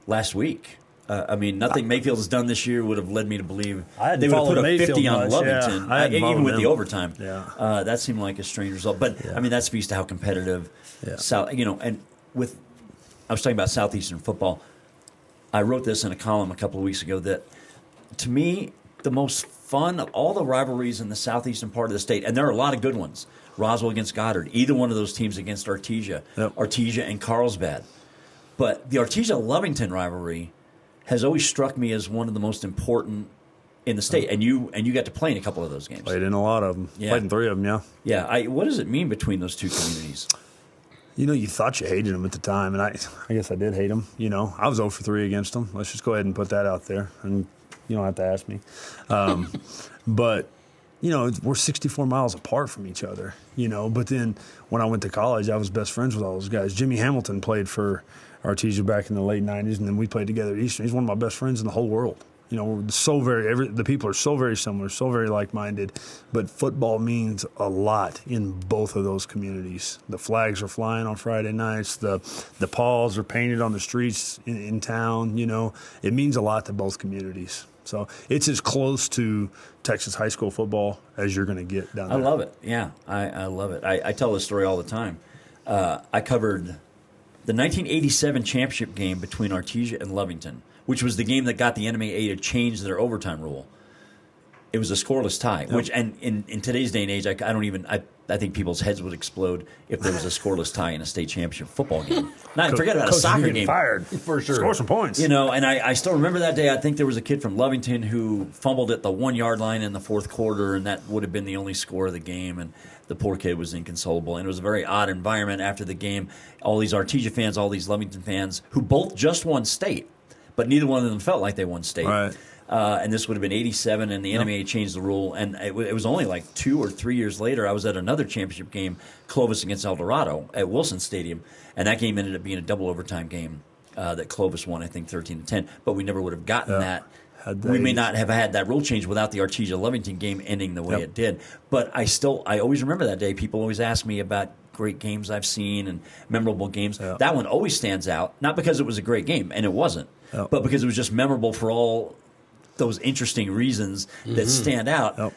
last week. I mean, nothing Mayfield has done this year would have led me to believe they would have put a 50 on Lovington, even with the overtime. Yeah. That seemed like a strange result. But, I mean, that speaks to how competitive South, you know, and with – I was talking about Southeastern football. I wrote this in a column a couple of weeks ago that, to me, the most fun of all the rivalries in the southeastern part of the state, and there are a lot of good ones, Roswell against Goddard, either one of those teams against Artesia, Artesia and Carlsbad. But the Artesia-Lovington rivalry has always struck me as one of the most important in the state, and you got to play in a couple of those games. Played in a lot of them. Played in 3 of them, yeah. Yeah. What does it mean between those two communities? You know, you thought you hated them at the time, and I guess I did hate them. You know, I was 0 for 3 against them. Let's just go ahead and put that out there, and you don't have to ask me. But, you know, we're 64 miles apart from each other, you know. But then when I went to college, I was best friends with all those guys. Jimmy Hamilton played for Artesia back in the late 90s, and then we played together at Eastern. He's one of my best friends in the whole world. You know, we're the people are so very similar, so very like-minded, but football means a lot in both of those communities. The flags are flying on Friday nights. The paws are painted on the streets in town. You know, it means a lot to both communities. So it's as close to Texas high school football as you're going to get down there. I love it. Yeah, I love it. I tell this story all the time. I covered the 1987 championship game between Artesia and Lovington, which was the game that got the NMAA to change their overtime rule. It was a scoreless tie, which, and in today's day and age, I think people's heads would explode if there was a scoreless tie in a state championship football game. Forget about a soccer game. Fired for sure. Score some points. You know, and I still remember that day. I think there was a kid from Lovington who fumbled at the 1 yard line in the 4th quarter, and that would have been the only score of the game. And the poor kid was inconsolable. And it was a very odd environment after the game. All these Artesia fans, all these Lovington fans, who both just won state, but neither one of them felt like they won state. Right. And this would have been 87, and the NMAA changed the rule. And it was only like 2 or 3 years later, I was at another championship game, Clovis against El Dorado, at Wilson Stadium. And that game ended up being a double overtime game that Clovis won, I think, 13-10. But we never would have gotten that. We may not have had that rule change without the Artesia-Lovington game ending the way it did. But I always remember that day. People always ask me about great games I've seen and memorable games. Yeah. That one always stands out, not because it was a great game, and it wasn't, but because it was just memorable for all those interesting reasons that stand out.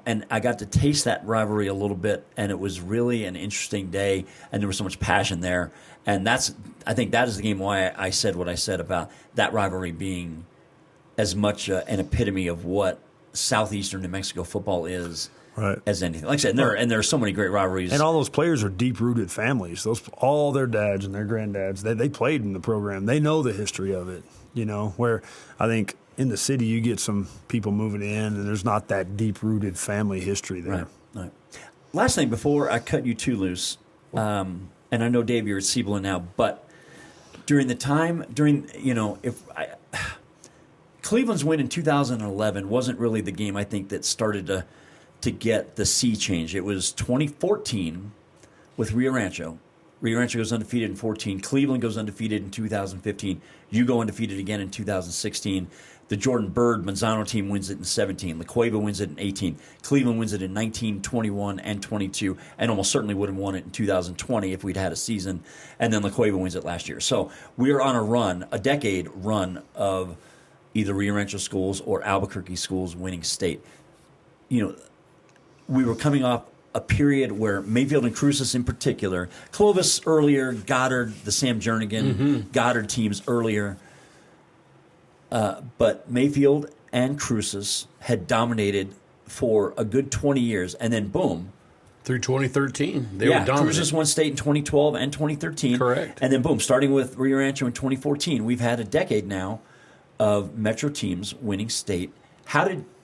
And I got to taste that rivalry a little bit, and it was really an interesting day, and there was so much passion there. And I think that is the game why I said what I said about that rivalry being as much an epitome of what Southeastern New Mexico football is as anything. Like I said, there are so many great rivalries. And all those players are deep-rooted families. All their dads and their granddads, they played in the program. They know the history of it, where I think – in the city, you get some people moving in, and there's not that deep-rooted family history there. Right. Last thing before I cut you too loose, and I know, Dave, you're at Cibola now, but Cleveland's win in 2011 wasn't really the game, I think, that started to get the sea change. It was 2014 with Rio Rancho. Rio Rancho goes undefeated in 14. Cleveland goes undefeated in 2015. You go undefeated again in 2016. The Jordan Bird Manzano team wins it in 17. La Cueva wins it in 18. Cleveland wins it in 19, 21, and 22, and almost certainly would have won it in 2020 if we'd had a season. And then La Cueva wins it last year. So we are on a decade run of either Rio Rancho schools or Albuquerque schools winning state. We were coming off a period where Mayfield and Cruces in particular, Clovis earlier, Goddard, the Sam Jernigan, Goddard teams earlier, but Mayfield and Cruces had dominated for a good 20 years, and then boom. Through 2013, they were dominant. Cruces won state in 2012 and 2013. Correct. And then boom, starting with Rio Rancho in 2014, we've had a decade now of Metro teams winning state.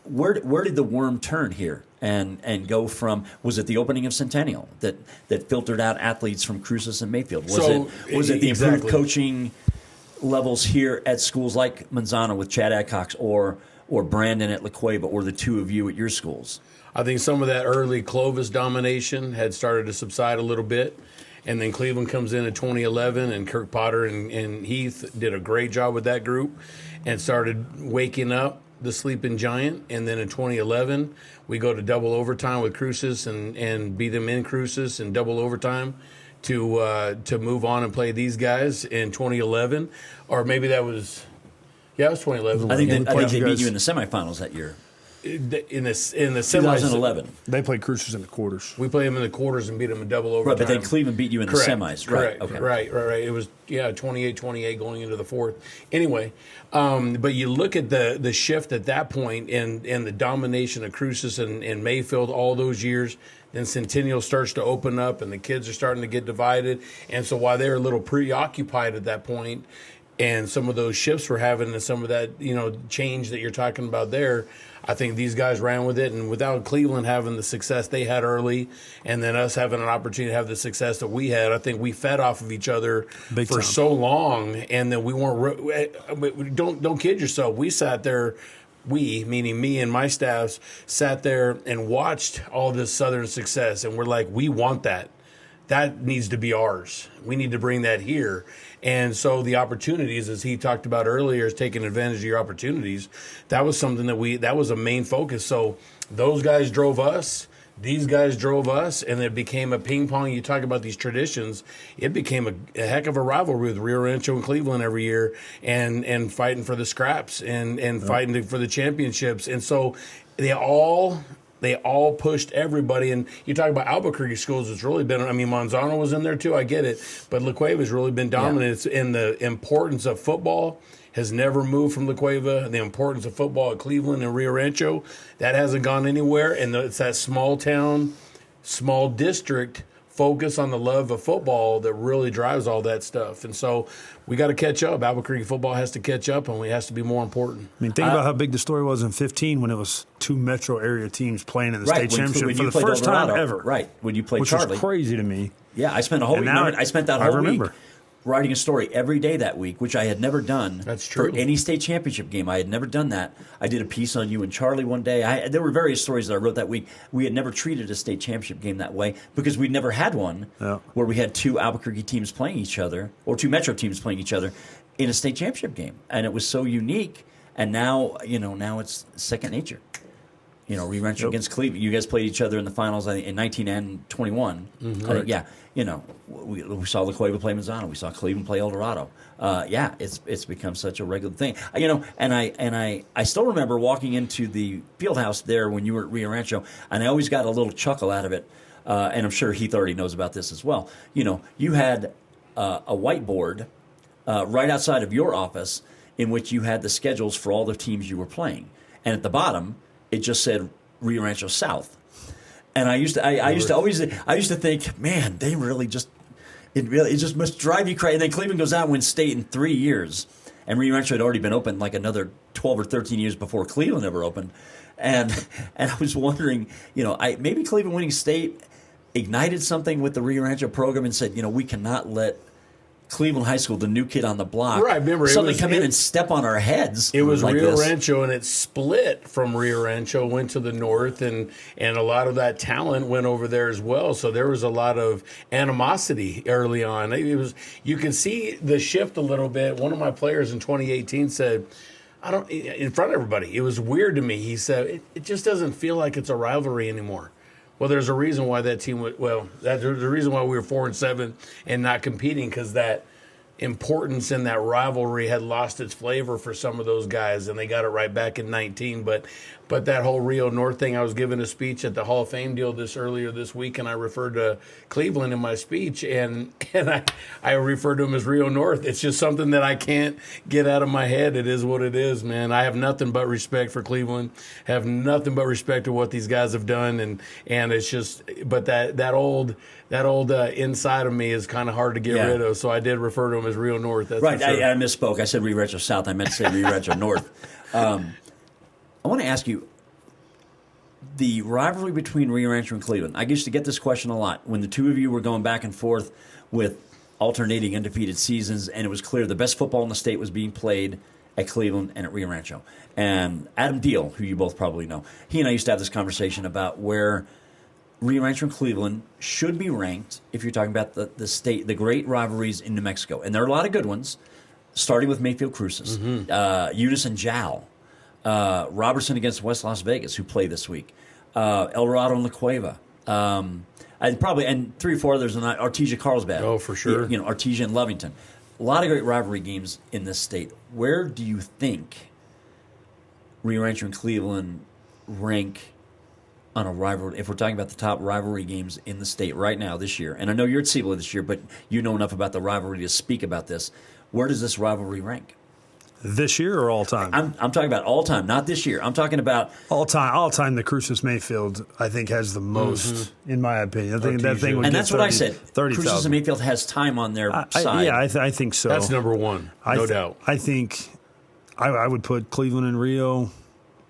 Where did the worm turn here and go from? Was it the opening of Centennial that filtered out athletes from Cruces and Mayfield? Was it the improved coaching levels here at schools like Manzano with Chad Adcox or Brandon at La Cueva, or the two of you at your schools? I think some of that early Clovis domination had started to subside a little bit. And then Cleveland comes in 2011, and Kirk Potter and Heath did a great job with that group and started waking up the sleeping giant. And then in 2011, we go to double overtime with Cruces and beat them in Cruces and double overtime to move on and play these guys in 2011. Or maybe that was, it was 2011. I think they beat you in the semifinals that year. In the semis, 2011. They played Cruces in the quarters. We played them in the quarters and beat them in double overtime. Right, but then Cleveland beat you in the semis. Correct. Right. Okay. Right. It was 28-28 going into the fourth. Anyway, but you look at the shift at that point and the domination of Cruces and Mayfield all those years. Then Centennial starts to open up, and the kids are starting to get divided. And so while they're a little preoccupied at that point, and some of those shifts were having, and some of that change that you're talking about there, I think these guys ran with it. And without Cleveland having the success they had early, and then us having an opportunity to have the success that we had, I think we fed off of each other for so long. And then we weren't. Don't kid yourself. We sat there. We, meaning me and my staffs, sat there and watched all this Southern success, and we're like, we want that. That needs to be ours. We need to bring that here. And so the opportunities, as he talked about earlier, is taking advantage of your opportunities. That was something that was a main focus. So those guys drove us. These guys drove us, and it became a ping pong. You talk about these traditions. It became a heck of a rivalry with Rio Rancho and Cleveland every year, and fighting for the scraps and fighting for the championships. And so they all pushed everybody. And you talk about Albuquerque schools, it's really been, Manzano was in there too, I get it. But La Cueva's really been dominant. Yeah. And the importance of football has never moved from La Cueva. The importance of football at Cleveland and Rio Rancho, that hasn't gone anywhere. And it's that small town, small district focus on the love of football that really drives all that stuff. And so we got to catch up. Albuquerque football has to catch up, and it has to be more important. Think about how big the story was in 15 when it was two metro area teams playing in the state championship for the first time ever. Right, when you played Charlie. Which was crazy to me. Yeah, I spent a whole week. I spent that whole week writing a story every day that week, which I had never done. That's true. For any state championship game. I had never done that. I did a piece on you and Charlie one day. There were various stories that I wrote that week. We had never treated a state championship game that way because we'd never had one where we had two Albuquerque teams playing each other, or two metro teams playing each other in a state championship game. And it was so unique. And now, now it's second nature. Rio Rancho against Cleveland. You guys played each other in the finals in 19 and 21. Yeah, we saw La Cueva play Manzano. We saw Cleveland play El Dorado. It's become such a regular thing. And I still remember walking into the field house there when you were at Rio Rancho, and I always got a little chuckle out of it. And I'm sure Heath already knows about this as well. You had a whiteboard right outside of your office in which you had the schedules for all the teams you were playing, and at the bottom it just said Rio Rancho South. And I used to think, man, they really just it just must drive you crazy. And then Cleveland goes out and wins state in 3 years, and Rio Rancho had already been open like another 12 or 13 years before Cleveland ever opened. And I was wondering, maybe Cleveland winning state ignited something with the Rio Rancho program and said, we cannot let Cleveland High School, the new kid on the block, right? Remember, suddenly come in and step on our heads. It was like Rio this. Rancho, and it split from Rio Rancho, went to the north, and a lot of that talent went over there as well. So there was a lot of animosity early on. You can see the shift a little bit. One of my players in 2018 said, in front of everybody, it was weird to me. He said, it just doesn't feel like it's a rivalry anymore. Well, there's a reason why that team there's a reason why we were 4-7 and not competing, because that importance in that rivalry had lost its flavor for some of those guys, and they got it right back in 19. But that whole Rio North thing, I was giving a speech at the Hall of Fame deal earlier this week, and I referred to Cleveland in my speech, and I referred to them as Rio North. It's just something that I can't get out of my head. It is what it is, man. I have nothing but respect for Cleveland, have nothing but respect to what these guys have done, and it's just, but that old inside of me is kind of hard to get rid of, so I did refer to them as Rio North. That's right. Sure. I misspoke. I said Rio Rancho South. I meant to say Rio Rancho North. I want to ask you, the rivalry between Rio Rancho and Cleveland. I used to get this question a lot when the two of you were going back and forth with alternating undefeated seasons, and it was clear the best football in the state was being played at Cleveland and at Rio Rancho. And Adam Deal, who you both probably know, he and I used to have this conversation about where Rio Rancho and Cleveland should be ranked if you're talking about the great rivalries in New Mexico. And there are a lot of good ones, starting with Mayfield Cruces, Yodice and Jowl, Robertson against West Las Vegas, who play this week, El Dorado and La Cueva, and 3 or 4 others, and Artesia Carlsbad. Oh, for sure. Artesia and Lovington. A lot of great rivalry games in this state. Where do you think Rio Rancho and Cleveland rank on a rivalry, if we're talking about the top rivalry games in the state right now this year? And I know you're at Cibola this year, but you know enough about the rivalry to speak about this. Where does this rivalry rank? This year or all time? I'm talking about all time, not this year. I'm talking about all time. All time, the Cruces Mayfield, I think, has the most, in my opinion. I think that thing would and get that's 30, what I said. 30,000. Cruces and Mayfield has time on their side. I think so. That's number one, no doubt. I think I would put Cleveland and Rio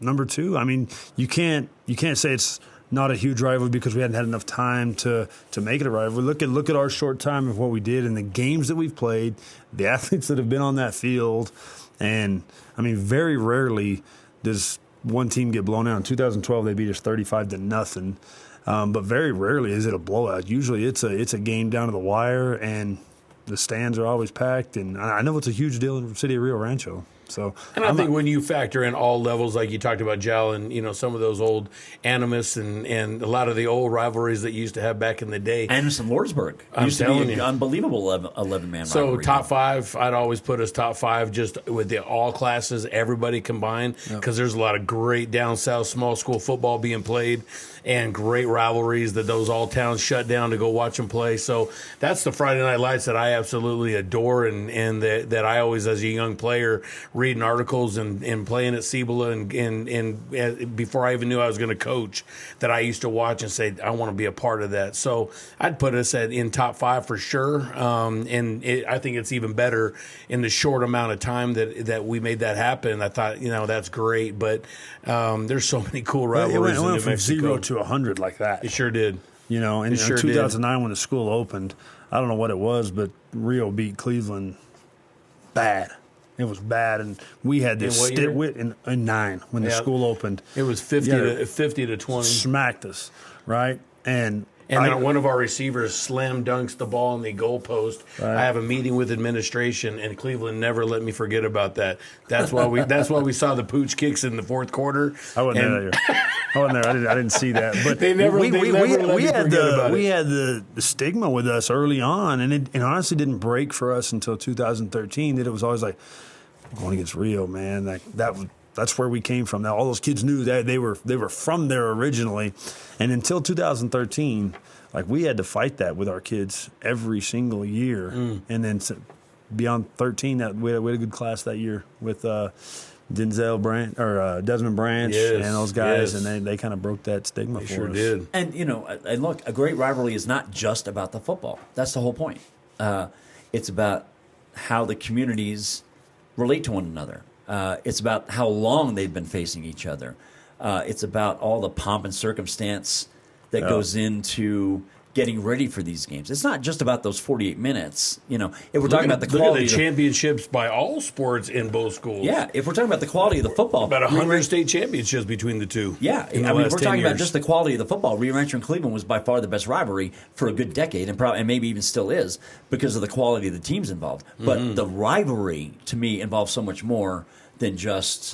number 2. I mean, you can't say it's not a huge rivalry because we hadn't had enough time to make it a rivalry. Look at our short time of what we did and the games that we've played, the athletes that have been on that field. And, I mean, very rarely does one team get blown out. In 2012, they beat us 35-0. But very rarely is it a blowout. Usually it's a game down to the wire, and the stands are always packed. And I know it's a huge deal in the city of Rio Rancho. And I think when you factor in all levels, like you talked about Jowl and some of those old Animus and a lot of the old rivalries that you used to have back in the day. Animus and Lordsburg used to be an unbelievable 11-man rivalry. So top 5, I'd always put as top 5 just with the all classes, everybody combined, because there's a lot of great down south small school football being played and great rivalries that those all towns shut down to go watch them play. So that's the Friday Night Lights that I absolutely adore and that I always, as a young player, reading articles and playing at Cibola and before I even knew I was going to coach, that I used to watch and say, I want to be a part of that. So I'd put us in top 5 for sure. I think it's even better in the short amount of time that we made that happen. I thought, that's great. But there's so many cool rivalries in New Mexico. From 0 to 100 like that. It sure did. In 2009 when the school opened, I don't know what it was, but Rio beat Cleveland bad. It was bad, and we had this in 9 when the school opened. It was 50 to 20. Smacked us, right? And And then one of our receivers slam dunks the ball in the goalpost. Right. I have a meeting with administration, and Cleveland never let me forget about that. That's why we saw the pooch kicks in the fourth quarter. I wasn't there. I wasn't there. I didn't see that. But they never let me forget about it. We had the stigma with us early on, and it honestly didn't break for us until 2013. That it was always like, going against Rio, man. That's where we came from. Now all those kids knew that they were from there originally, and until 2013, like we had to fight that with our kids every single year. And then beyond 13, that we had a good class that year with Desmond Branch and those guys, and they kind of broke that stigma for us. Sure did. And and look, a great rivalry is not just about the football. That's the whole point. It's about how the communities relate to one another. It's about how long they've been facing each other. It's about all the pomp and circumstance that goes into getting ready for these games. It's not just about those 48 minutes. If we're talking about the quality of the championships by all sports in both schools. Yeah, if we're talking about the quality of the football. About 100 state championships between the two. Yeah, we're talking about just the quality of the football. Rio Rancho and Cleveland was by far the best rivalry for a good decade, and maybe even still is, because of the quality of the teams involved. But the rivalry, to me, involves so much more than just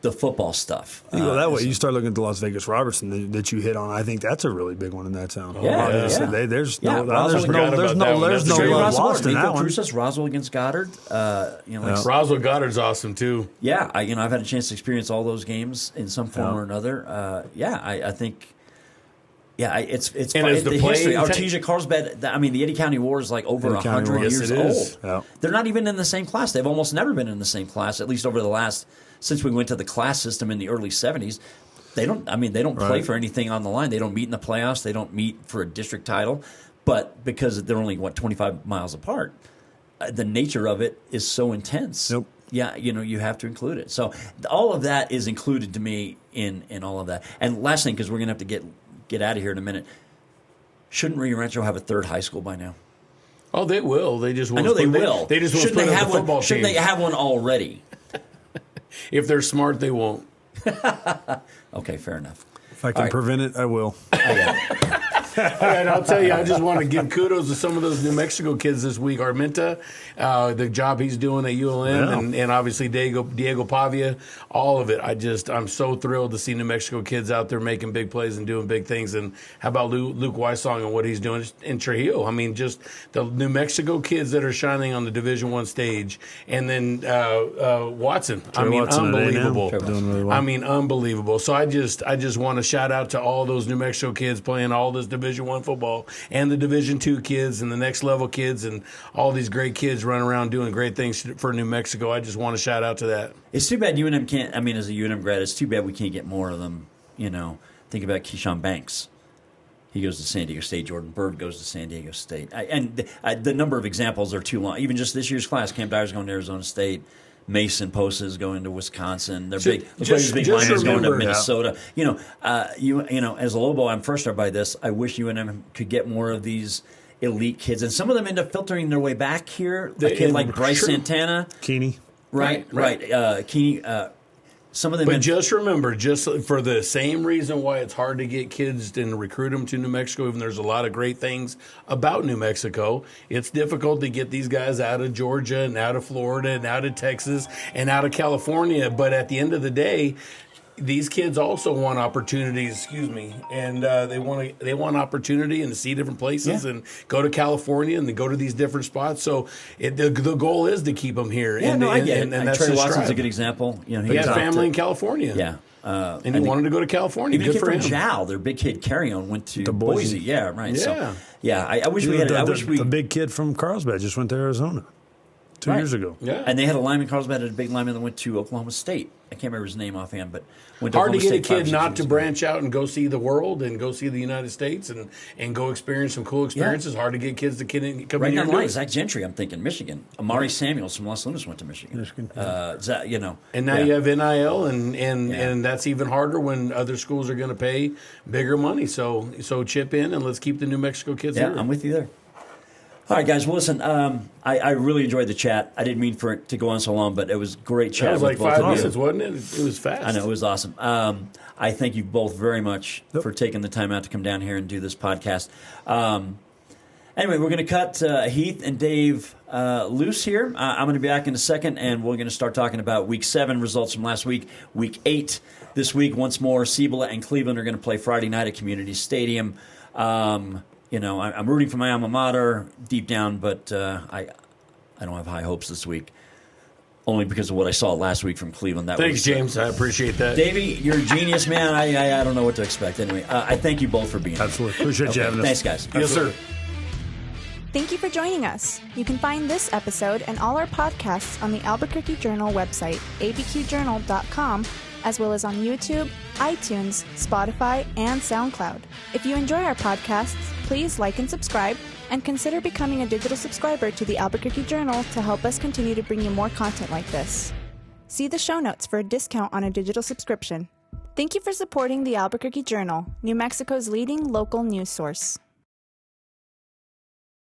the football stuff. You go that way. You start looking at the Las Vegas Robertson that you hit on. I think that's a really big one in that town. There's no love lost in that one. Roswell against Goddard. Roswell Goddard's awesome too. Yeah, I've had a chance to experience all those games in some form or another. I think. Yeah, it's the history. Artesia, Carlsbad. The Eddy County War is like over 100 years old. Yeah. They're not even in the same class. They've almost never been in the same class, at least over the last since we went to the class system in the early 70s. They don't play for anything on the line. They don't meet in the playoffs. They don't meet for a district title, but because they're only 25 miles apart, the nature of it is so intense. Nope. Yeah, you have to include it. So all of that is included to me in all of that. And last thing, because we're going to have to get out of here in a minute. Shouldn't Rio Rancho have a third high school by now? Oh, they will. They just won't. I know they will. They just won't put the football team. Shouldn't they have one already? If they're smart, they won't. Okay, fair enough. If I can prevent it, I will. All right, I'll tell you, I just want to give kudos to some of those New Mexico kids this week. Armenta, the job he's doing at ULM, and obviously Diego Pavia, all of it. I'm so thrilled to see New Mexico kids out there making big plays and doing big things. And how about Luke Wysong and what he's doing in Trujillo? Just the New Mexico kids that are shining on the Division I stage. And then Watson. Unbelievable. Doing really well. Unbelievable. So I just want to shout out to all those New Mexico kids playing all this Division I football, and the Division II kids and the next level kids, and all these great kids running around doing great things for New Mexico. I just want to shout out to that. It's too bad UNM can't. As a UNM grad, it's too bad we can't get more of them. Think about Keyshawn Banks. He goes to San Diego State. Jordan Bird goes to San Diego State. The number of examples are too long. Even just this year's class, Cam Dyer's going to Arizona State. Mason Posa is going to Wisconsin. They're big. Big liners going to Minnesota. As a Lobo, I'm frustrated by this. I wish UNM could get more of these elite kids, and some of them end up filtering their way back here. A kid like Bryce Santana, Keeney, right. Keeney. Some of them. But just remember, just for the same reason why it's hard to get kids and recruit them to New Mexico, even there's a lot of great things about New Mexico, it's difficult to get these guys out of Georgia and out of Florida and out of Texas and out of California. But at the end of the day, these kids also want opportunities, and they want opportunity and to see different places and go to California and to go to these different spots. So the goal is to keep them here. I get it. And Trey Watson's a good example. He had family in California. Yeah. And he wanted to go to California. Even good for him. Jow, their big kid Carrion went to Boise. Yeah, right. Yeah. So, I wish we had. The big kid from Carlsbad just went to Arizona 2 years ago. Yeah. And they had a lineman, Carlsbad had a big lineman that went to Oklahoma State. I can't remember his name offhand, but went to hard to Oklahoma get State a kid not to branch out and go see the world and go see the United States and go experience some cool experiences. Hard to get kids to come in here. Right down the line, Zach Gentry, I'm thinking Michigan. Amari Samuels from Los Lunas went to Michigan. And now you have NIL, and that's even harder when other schools are going to pay bigger money. So chip in and let's keep the New Mexico kids here. I'm with you there. All right, guys. Well, listen, I really enjoyed the chat. I didn't mean for it to go on so long, but it was great chat. That was with like both 5 of you. minutes, wasn't it? It was fast. I know, it was awesome. I thank you both very much for taking the time out to come down here and do this podcast. Anyway, we're going to cut Heath and Dave loose here. I'm going to be back in a second, and we're going to start talking about Week 7 results from last week. Week 8 this week, once more, Cibola and Cleveland are going to play Friday night at Community Stadium. I'm rooting for my alma mater deep down, but I don't have high hopes this week. Only because of what I saw last week from Cleveland. Thanks, James. I appreciate that. Davey, you're a genius, man. I don't know what to expect. Anyway, I thank you both for being here. Absolutely. Appreciate you having us. Thanks, guys. Yes, sir. Thank you for joining us. You can find this episode and all our podcasts on the Albuquerque Journal website, abqjournal.com, as well as on YouTube, iTunes, Spotify, and SoundCloud. If you enjoy our podcasts, please like and subscribe, and consider becoming a digital subscriber to the Albuquerque Journal to help us continue to bring you more content like this. See the show notes for a discount on a digital subscription. Thank you for supporting the Albuquerque Journal, New Mexico's leading local news source.